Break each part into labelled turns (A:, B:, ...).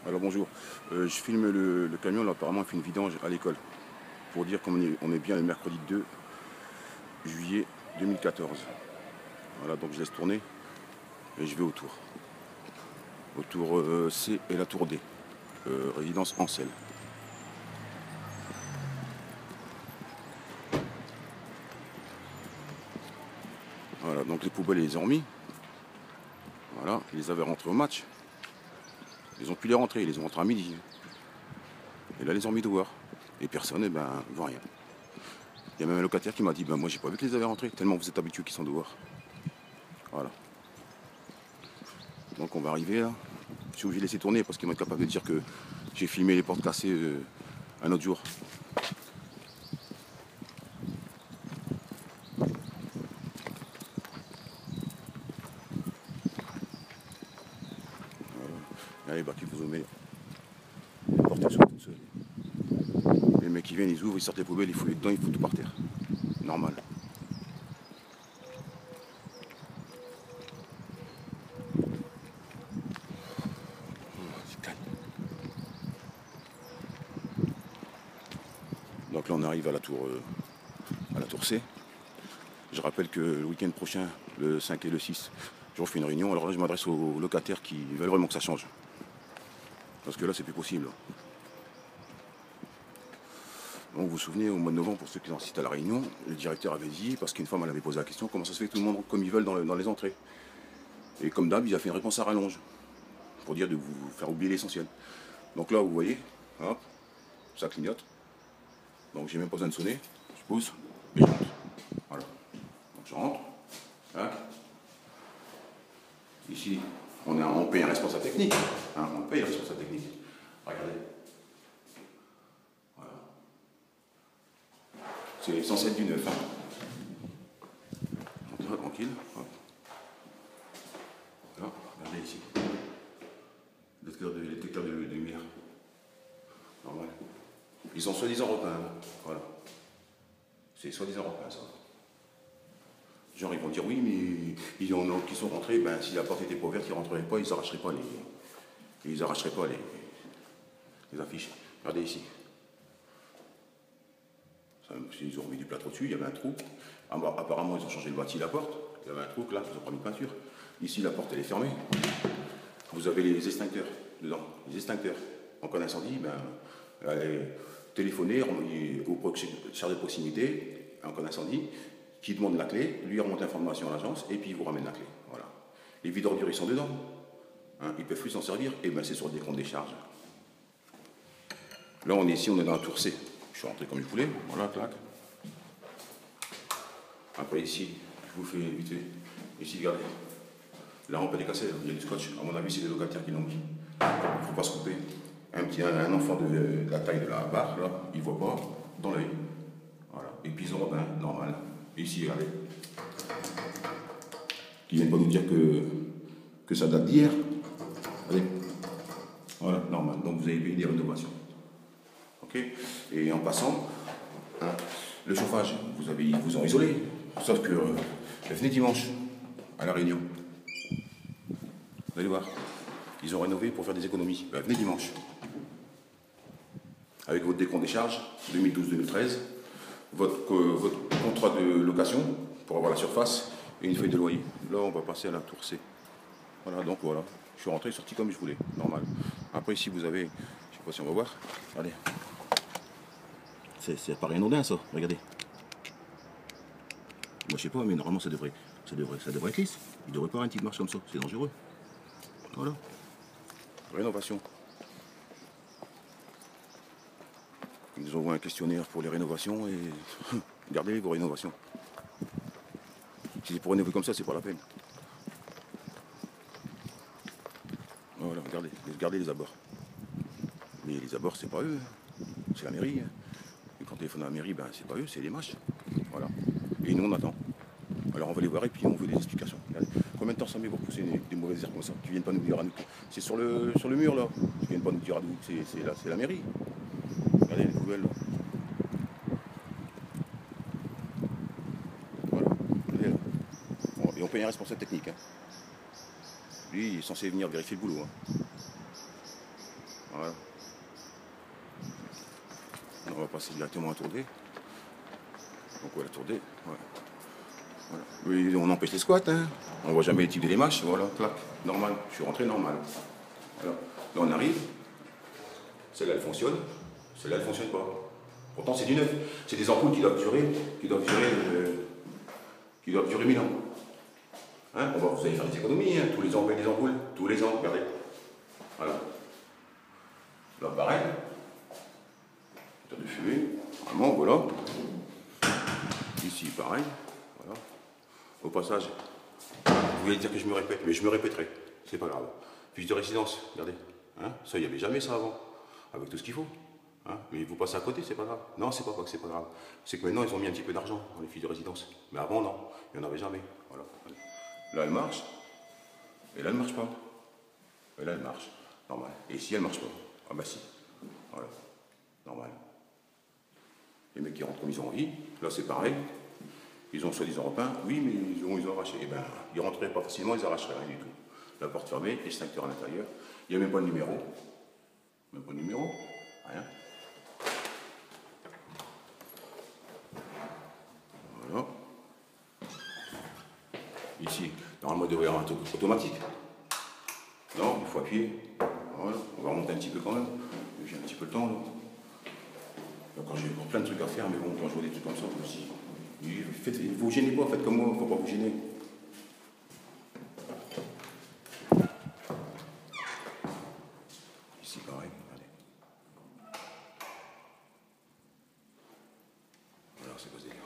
A: Alors bonjour, je filme le camion, là apparemment il fait une vidange à l'école. Pour dire qu'on est bien le mercredi 2 juillet 2014. Voilà, donc je laisse tourner et je vais au tour. Au tour C et la tour D. Résidence Ancel. Voilà, donc les poubelles ils les ont remis. Voilà, ils les avaient rentrés au match. Ils ont pu les rentrer, ils les ont rentrés à midi. Et là ils les ont mis dehors. Et personne, ne voit rien. Il y a même un locataire qui m'a dit, moi j'ai pas vu qu'ils les avaient rentrés, tellement vous êtes habitués qu'ils sont dehors. Voilà. Donc on va arriver là. Je suis obligé de laisser tourner parce qu'ils vont être capables de dire que j'ai filmé les portes cassées un autre jour. Allez, qui vous met. Les portes elles sont toutes seules. Les mecs qui viennent, ils ouvrent, ils sortent les poubelles, ils fouillent dedans, ils foutent tout par terre. Normal. Donc là on arrive à la tour C. Je rappelle que le week-end prochain, le 5 et le 6, je refais une réunion. Alors là je m'adresse aux locataires qui veulent vraiment que ça change. Parce que là c'est plus possible. Donc vous vous souvenez, au mois de novembre, pour ceux qui ont assisté à la réunion, le directeur avait dit, parce qu'une femme elle avait posé la question, comment ça se fait que tout le monde comme ils veulent dans les entrées. Et comme d'hab, il a fait une réponse à rallonge, pour dire de vous faire oublier l'essentiel. Donc là, vous voyez, hop, ça clignote. Donc j'ai même pas besoin de sonner, je pose et je rentre. Voilà. Donc je rentre. Hein. Ici, on paye un responsable technique. Hein, on paye un responsable technique. Regardez. Voilà. C'est censé être du neuf. Hein. On va tranquille. Hop. Là, regardez ici. Les détecteurs de lumière. Normal. Ils ont soi-disant repeint. Hein. Voilà. C'est soi-disant repeint ça. Genre ils vont dire oui, mais il y en a qui sont rentrés, si la porte était pas ouverte, ils rentreraient pas, ils arracheraient pas les affiches. Regardez ici. Ça, ils ont mis du plâtre au-dessus, il y avait un trou. Apparemment ils ont changé le bâti, la porte. Il y avait un trou là, ils ont pas mis de peinture. Ici la porte elle est fermée. Vous avez les extincteurs dedans. Les extincteurs. En cas d'incendie, téléphoner au chargé de proximité, en cas d'incendie, qui demande la clé, lui remonte l'information à l'agence et puis il vous ramène la clé. Voilà. Les vides ordures ils sont dedans. Hein, ils peuvent plus s'en servir, et c'est sur le décompte des charges. Là on est ici, on est dans la tour C. Je suis rentré comme je voulais, voilà, clac. Après ici, je vous fais vite fait. Ici, regardez. La rampe elle est cassée, il y a du scotch. À mon avis, c'est les locataires qui l'ont mis. Il ne faut pas se couper. Un enfant de la taille de la barre, là, il ne voit pas dans l'œil. Voilà. Et puis ils ont un normal. Et ici, regardez. Qui viennent pas nous dire que ça date d'hier. Allez. Voilà, normal. Donc vous avez payé des rénovations. Ok. Et en passant, hein, le chauffage, ils vous ont isolé. Sauf que venez dimanche à la Réunion. Vous allez voir. Ils ont rénové pour faire des économies. Venez dimanche. Avec votre décompte des charges, 2012-2013, votre contrat de location pour avoir la surface et une feuille de loyer. Là, on va passer à la tour C. Voilà, donc voilà. Je suis rentré, sorti comme je voulais. Normal. Après, ici, vous avez... Je sais pas si on va voir. Regardez. C'est pas rien ça. Regardez. Moi, je sais pas, mais normalement, ça devrait être lisse. Il devrait pas avoir une petite marche comme ça. C'est dangereux. Voilà. Rénovation. Ils nous envoient un questionnaire pour les rénovations et gardez vos rénovations. Si c'est pour rénover comme ça, c'est pas la peine. Voilà, regardez les abords. Mais les abords, c'est pas eux. C'est la mairie. Et quand on téléphone à la mairie, c'est pas eux, c'est les mâches. Voilà. Et nous, on attend. Alors on va les voir et puis on veut des explications. Regardez. Combien de temps ça met pour pousser des mauvaises herbes comme ça? Tu viens pas nous dire à nous. C'est sur le mur là. Tu viens pas nous dire à nous que c'est la mairie. Regardez les poubelles là. Voilà. Bon, et on paye un responsable technique. Hein. Lui, il est censé venir vérifier le boulot. Hein. Voilà. On va passer directement à tourner. Donc voilà, tourner. Voilà. Voilà. Oui, on empêche les squats, hein. On voit jamais les types des matchs. Voilà, clac, normal. Je suis rentré normal. Voilà. Là on arrive. Celle-là elle fonctionne. Celle-là elle fonctionne pas. Pourtant c'est du neuf. C'est des ampoules qui doivent durer 1000 ans. Hein, vous allez faire des économies, hein. Tous les ans on met des ampoules. Tous les ans, regardez. Voilà. Là pareil. De fumée. Vraiment, voilà. Ici pareil. Voilà. Au passage, vous voulez dire que je me répète, mais je me répéterai. C'est pas grave. Fiche de résidence, regardez. Hein, ça, il n'y avait jamais ça avant. Avec tout ce qu'il faut. Hein, mais vous passez à côté, c'est pas grave. Non, c'est pas que c'est pas grave. C'est que maintenant, ils ont mis un petit peu d'argent dans les fiches de résidence. Mais avant, non. Il n'y en avait jamais. Voilà. Là, elle marche. Et là, elle ne marche pas. Et là, elle marche. Normal. Et ici, elle ne marche pas. Ah bah si. Voilà. Normal. Les mecs qui rentrent comme ils ont envie. Là, c'est pareil. Ils ont soi-disant repeint. Oui, mais ils ont arraché. Eh ben, ils rentraient pas facilement, ils arracheraient rien du tout. La porte fermée, extincteur à l'intérieur. Il n'y a même pas de numéro. Même pas de numéro. Rien. Voilà. Ici, normalement, il devrait y avoir un truc automatique. Non, il faut appuyer. Voilà. On va remonter un petit peu quand même. J'ai un petit peu le temps, là. Quand j'ai plein de trucs à faire, mais bon, quand je vois des trucs comme ça, je me dis, vous gênez pas, faites comme moi, il ne faut pas vous gêner. Ici, pareil, regardez. Voilà, c'est quoi ce délire?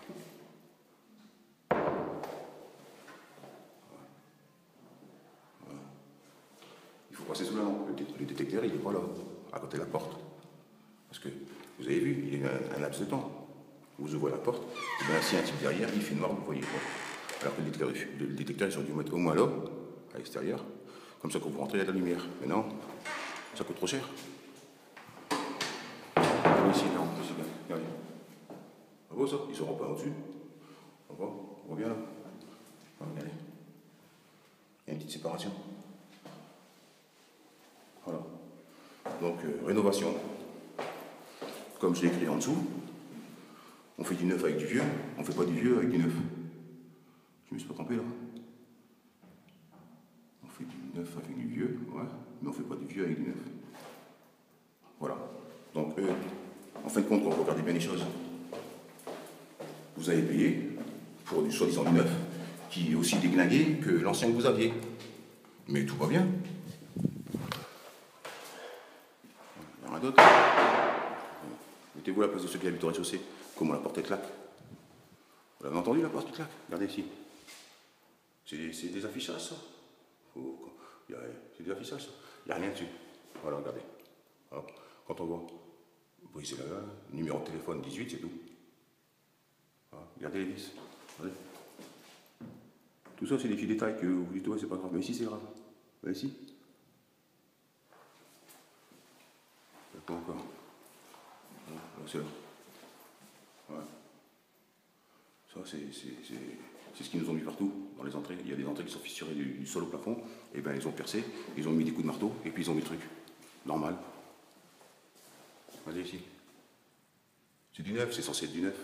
A: Voilà. Il faut passer sous la lampe. Le détecteur, il n'est pas là, à côté de la porte. Parce que, vous avez vu, il y a un laps de temps. Vous ouvrez la porte, et bien s'il y a un type derrière, il fait noir, vous ne voyez pas. Alors que le détecteur, ils ont dû mettre au moins là, à l'extérieur. Comme ça, quand vous rentrez, il y a de la lumière. Mais non, ça coûte trop cher. Ici, non, ici, regardez. Ça va ça? Ils auront pas au-dessus. On voit bien là. Regardez. Il y a une petite séparation. Voilà. Donc, rénovation. Comme je l'ai écrit en dessous, on fait du neuf avec du vieux, on ne fait pas du vieux avec du neuf. Je me suis pas trompé là. On fait du neuf avec du vieux, ouais, mais on ne fait pas du vieux avec du neuf. Voilà. Donc, en fin de compte, quand vous regardez bien les choses, vous avez payé pour du soi-disant du neuf, qui est aussi déglingué que l'ancien que vous aviez. Mais tout va bien. Il n'y a rien d'autre. Mettez-vous à la place de ceux qui habitent au rez-de-chaussée. Comment la porte claque. Vous l'avez entendu, la porte qui claque? Regardez ici. C'est des affichages, ça. C'est des affichages, ça. Il n'y a rien dessus. Voilà, regardez. Alors, quand on voit, vous voyez, c'est là, numéro de téléphone 18, c'est tout. Voilà, regardez les vis. Regardez. Tout ça, c'est des petits détails que vous dites, ouais, c'est pas grave. Mais ici, c'est grave. Vous voyez ici? Il n'y a pas encore. C'est là. Ouais. Ça, c'est ce qu'ils nous ont mis partout, dans les entrées. Il y a des entrées qui sont fissurées du sol au plafond. Et bien, ils ont percé, ils ont mis des coups de marteau, et puis ils ont mis le truc. Normal. Regardez ici. C'est du neuf, c'est censé être du neuf.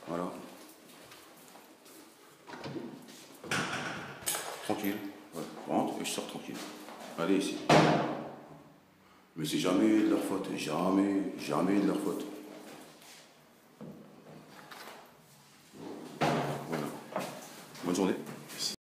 A: Voilà. Tranquille. Ouais. Je rentre et je sors tranquille. Allez ici. Mais c'est jamais de leur faute. Jamais de leur faute. Voilà. Bonne journée.